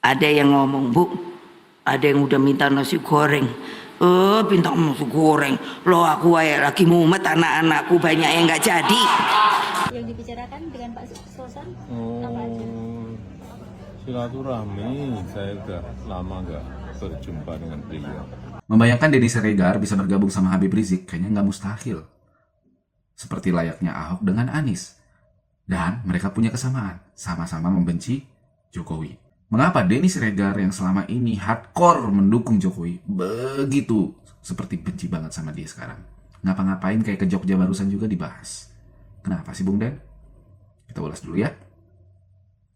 Ada yang ngomong, Bu, ada yang udah minta nasi goreng. Minta nasi goreng. Loh, aku lagi mumet, anak-anakku banyak yang nggak jadi. Yang dibicarakan dengan Pak Sosan apa Oh, aja? silaturahmi. Saya udah lama nggak berjumpa dengan beliau. Membayangkan Denny Siregar bisa bergabung sama Habib Rizik kayaknya nggak mustahil. Seperti layaknya Ahok dengan Anies. Dan mereka punya kesamaan, sama-sama membenci Jokowi. Mengapa Denny Siregar yang selama ini hardcore mendukung Jokowi begitu seperti benci banget sama dia sekarang? Ngapa-ngapain kayak ke Jogja barusan juga dibahas. Kenapa sih Bung Den? Kita ulas dulu ya.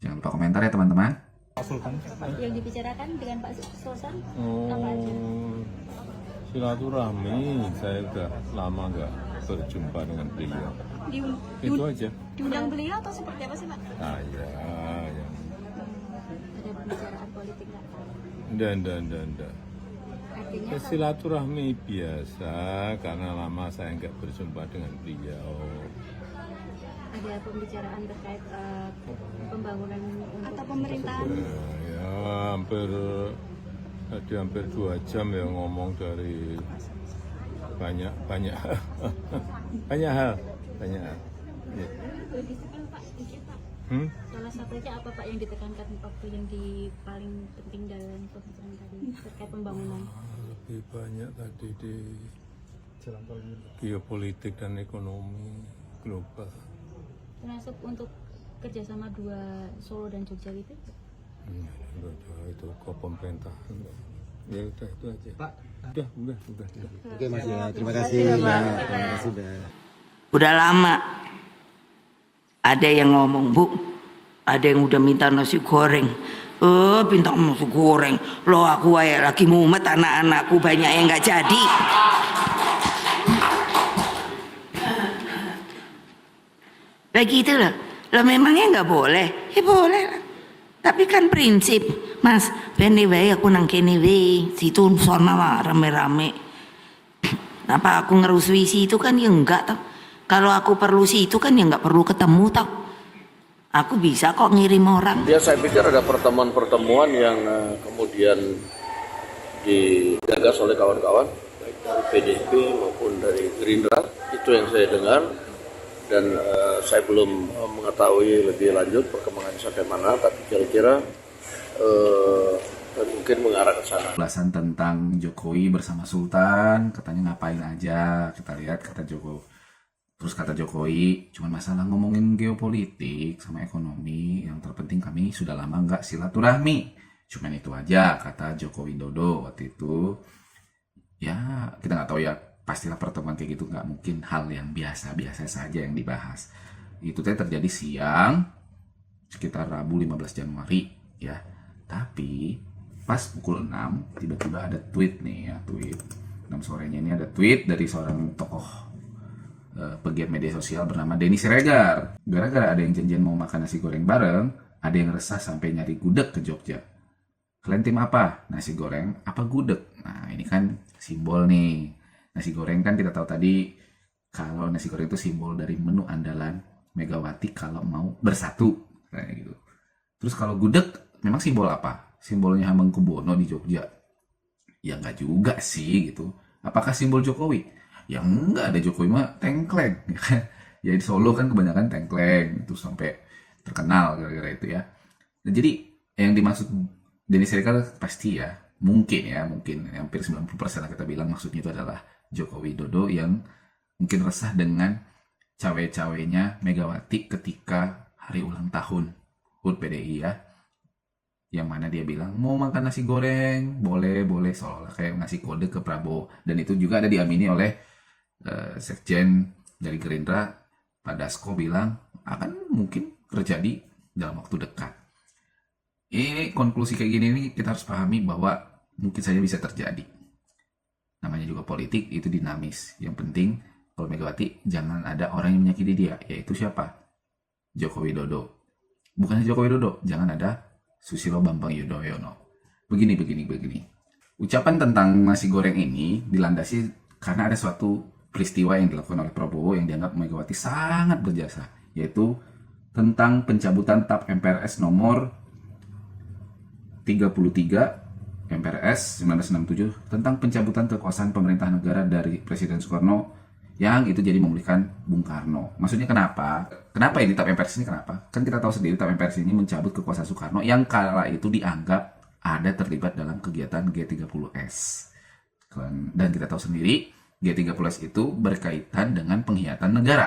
Jangan lupa komentar ya teman-teman. Yang dibicarakan dengan Pak Sosan Oh, apa aja? silaturahmi. Saya udah lama nggak berjumpa dengan beliau. Itu aja. Diundang beliau atau seperti apa sih Pak? Ah ya, ya. Ada pembicaraan politik nggak? Nggak. Artinya Ya, silaturahmi biasa karena lama saya nggak berjumpa dengan beliau. ada pembicaraan terkait pembangunan atau pemerintahan? Ya, hampir 2 jam ya ngomong dari banyak banyak hal. Ya. Logistiknya Pak, dikit Pak. Salah satunya apa Pak yang ditekankan waktu yang paling penting dalam pembicaraan tadi terkait pembangunan? Lebih banyak tadi di geopolitik dan ekonomi global. Termasuk untuk kerjasama dua Solo dan Jogja itu? Itu ke pemerintahan. Ya udah itu aja. Pak. Udah. Oke Mas ya, terima kasih. Terima kasih Mbak. Udah lama. Ada yang ngomong, Bu, ada yang udah minta nasi goreng. Minta nasi goreng. Loh, aku lagi mumet, anak-anakku banyak yang nggak jadi. Begitu loh. Loh memangnya nggak boleh? Ya boleh lah. Tapi kan prinsip, Mas, bene wae aku nang kene wae, situ sono lah rame-rame. Apa aku ngerusui situ kan ya enggak tau. Kalau aku perlu situ kan ya enggak perlu ketemu tau. Aku bisa kok ngirim orang. Ya saya pikir ada pertemuan-pertemuan yang kemudian digagas oleh kawan-kawan baik dari PDIP maupun dari Gerindra, itu yang saya dengar. Dan saya belum mengetahui lebih lanjut perkembangan sampai mana, tapi kira-kira mungkin mengarah ke sana. Ulasan tentang Jokowi bersama Sultan, katanya ngapain aja, kita lihat kata Jokowi. Terus kata Jokowi, cuma masalah ngomongin geopolitik sama ekonomi, yang terpenting kami sudah lama nggak silaturahmi. Cuman itu aja, kata Joko Widodo waktu itu. Ya, kita nggak tahu ya, pastilah pertemuan kayak gitu nggak mungkin hal yang biasa-biasa saja yang dibahas. Itu terjadi siang, sekitar Rabu 15 Januari ya. Tapi pas pukul 6 tiba-tiba ada tweet nih ya, tweet 6 sorenya ini ada tweet dari seorang tokoh pegiat media sosial bernama Denny Siregar. Gara-gara ada yang janjian mau makan nasi goreng bareng, ada yang resah sampai nyari gudeg ke Jogja. Kalian tim apa? Nasi goreng apa gudeg? Nah ini kan simbol nih. Nasi goreng kan kita tahu tadi, kalau nasi goreng itu simbol dari menu andalan Megawati kalau mau bersatu kayak gitu. Terus kalau gudeg memang simbol apa? Simbolnya Hamengkubuwono di Jogja. Ya enggak juga sih gitu. Apakah simbol Jokowi? Ya enggak, ada Jokowi mah tengkleng. Ya di Solo kan kebanyakan tengkleng itu sampai terkenal gara-gara itu ya. Nah, jadi yang dimaksud Denny Siregar pasti ya, mungkin hampir 90% lah kita bilang maksudnya itu adalah Joko Widodo yang mungkin resah dengan cawe-cawenya Megawati ketika hari ulang tahun HUT PDI ya, yang mana dia bilang mau makan nasi goreng boleh seolah kayak ngasih kode ke Prabowo. Dan itu juga ada diamini oleh sekjen dari Gerindra Pak Dasko, bilang akan mungkin terjadi dalam waktu dekat. Ini konklusi kayak gini nih kita harus pahami bahwa mungkin saja bisa terjadi. Namanya juga politik, itu dinamis. Yang penting kalau Megawati jangan ada orang yang menyakiti dia. Yaitu siapa? Joko Widodo. Bukan Joko Widodo, jangan ada Susilo Bambang Yudhoyono. Begini. Ucapan tentang nasi goreng ini dilandasi karena ada suatu peristiwa yang dilakukan oleh Prabowo yang dianggap Megawati sangat berjasa. Yaitu tentang pencabutan TAP MPRS nomor 33 MPRS 1967 tentang pencabutan kekuasaan pemerintah negara dari Presiden Soekarno yang itu jadi memulihkan Bung Karno. Maksudnya kenapa? Kenapa ini TAP MPRS ini kenapa? Kan kita tahu sendiri TAP MPRS ini mencabut kekuasaan Soekarno yang kala itu dianggap ada terlibat dalam kegiatan G30S. Dan kita tahu sendiri G30S itu berkaitan dengan pengkhianatan negara.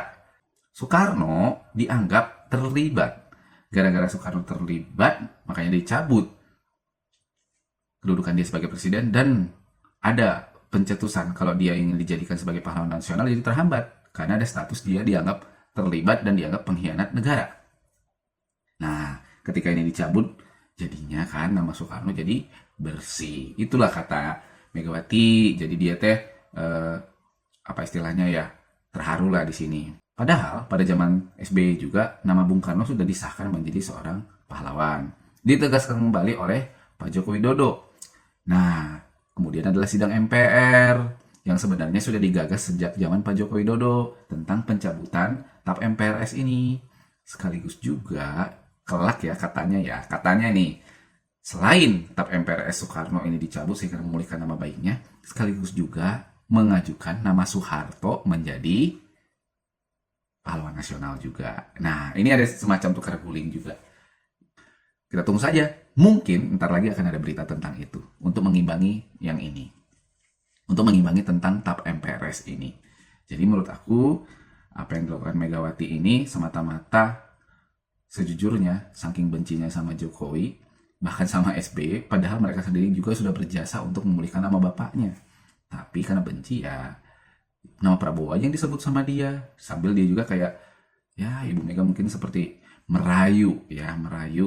Soekarno dianggap terlibat. Gara-gara Soekarno terlibat, makanya dicabut kedudukan dia sebagai presiden dan ada pencetusan kalau dia ingin dijadikan sebagai pahlawan nasional jadi terhambat karena ada status dia dianggap terlibat dan dianggap pengkhianat negara. Nah, ketika ini dicabut, jadinya kan nama Soekarno jadi bersih. Itulah kata Megawati. Jadi dia apa istilahnya ya, terharu lah di sini. Padahal pada zaman SBY juga nama Bung Karno sudah disahkan menjadi seorang pahlawan. Ditegaskan kembali oleh Pak Joko Widodo. Nah, kemudian adalah sidang MPR yang sebenarnya sudah digagas sejak zaman Pak Joko Widodo tentang pencabutan TAP MPRS ini. Sekaligus juga kelak ya katanya nih, selain TAP MPRS Soekarno ini dicabut sehingga memulihkan nama baiknya, sekaligus juga mengajukan nama Soeharto menjadi pahlawan nasional juga. Nah, ini ada semacam tukar guling juga. Kita tunggu saja. Mungkin ntar lagi akan ada berita tentang itu untuk mengimbangi yang ini. Untuk mengimbangi tentang TAP MPRS ini. Jadi menurut aku apa yang dilakukan Megawati ini semata-mata sejujurnya saking bencinya sama Jokowi, bahkan sama SBY, padahal mereka sendiri juga sudah berjasa untuk memulihkan nama bapaknya. Tapi karena benci ya, nama Prabowo aja yang disebut sama dia. Sambil dia juga kayak, ya Ibu Mega mungkin seperti merayu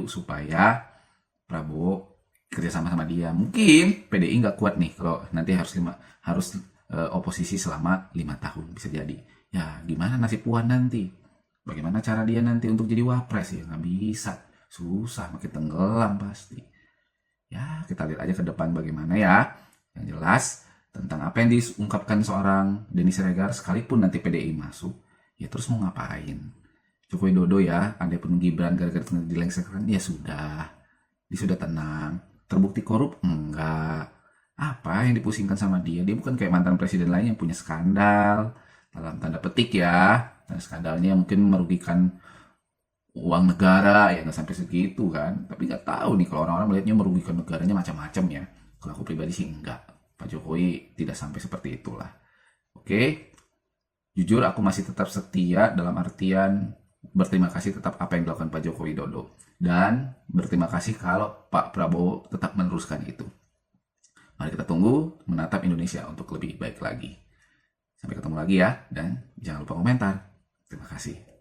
supaya Prabowo kerjasama sama dia. Mungkin PDI nggak kuat nih kalau nanti harus oposisi selama 5 tahun, bisa jadi. Ya gimana nasib Puan nanti? Bagaimana cara dia nanti untuk jadi wapres? Ya nggak bisa, susah, makin tenggelam pasti. Ya kita lihat aja ke depan bagaimana ya. Yang jelas tentang apa yang diungkapkan seorang Denny Siregar, sekalipun nanti PDI masuk, ya terus mau ngapain? Joko Widodo ya, andai pun Gibran gara-gara dilengsarkan, ya sudah, dia sudah tenang. Terbukti korup? Enggak. Apa yang dipusingkan sama dia? Dia bukan kayak mantan presiden lain yang punya skandal, dalam tanda petik ya, dan skandalnya mungkin merugikan uang negara, ya nggak sampai segitu kan. Tapi nggak tahu nih kalau orang-orang melihatnya merugikan negaranya macam-macam ya. Kalau aku pribadi sih enggak. Pak Jokowi tidak sampai seperti itulah. Oke, jujur aku masih tetap setia dalam artian berterima kasih tetap apa yang dilakukan Pak Joko Widodo. Dan berterima kasih kalau Pak Prabowo tetap meneruskan itu. Mari kita tunggu menatap Indonesia untuk lebih baik lagi. Sampai ketemu lagi ya, dan jangan lupa komentar. Terima kasih.